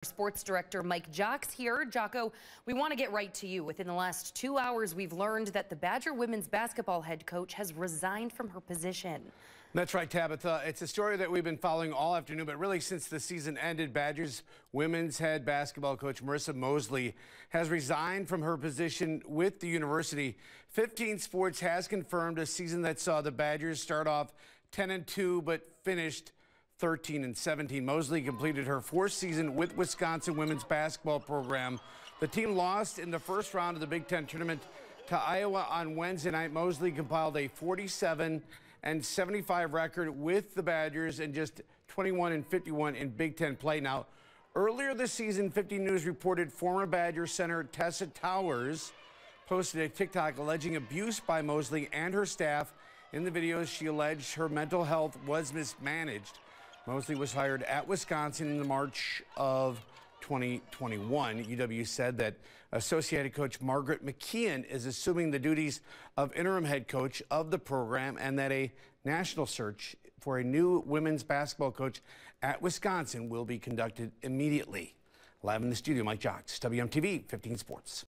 Sports director Mike Jocks here. Jocko, we want to get right to you. Within the last 2 hours, we've learned that the Badger women's basketball head coach has resigned from her position. That's right, Tabitha. It's a story that we've been following all afternoon, but really since the season ended, Badgers women's head basketball coach Marisa Moseley has resigned from her position with the university. 15 Sports has confirmed a season that saw the Badgers start off 10-2 but finished 13-17. Moseley completed her fourth season with Wisconsin women's basketball program. The team lost in the first round of the Big Ten tournament to Iowa on Wednesday night. Moseley compiled a 47-75 record with the Badgers and just 21-51 in Big Ten play. Now, earlier this season, 15 News reported former Badger center Tessa Towers posted a TikTok alleging abuse by Moseley and her staff. In the videos, she alleged her mental health was mismanaged. Moseley was hired at Wisconsin in the March of 2021. UW said that Associated Coach Margaret McKeon is assuming the duties of interim head coach of the program and that a national search for a new women's basketball coach at Wisconsin will be conducted immediately. Live in the studio, Mike Jocks, WMTV 15 Sports.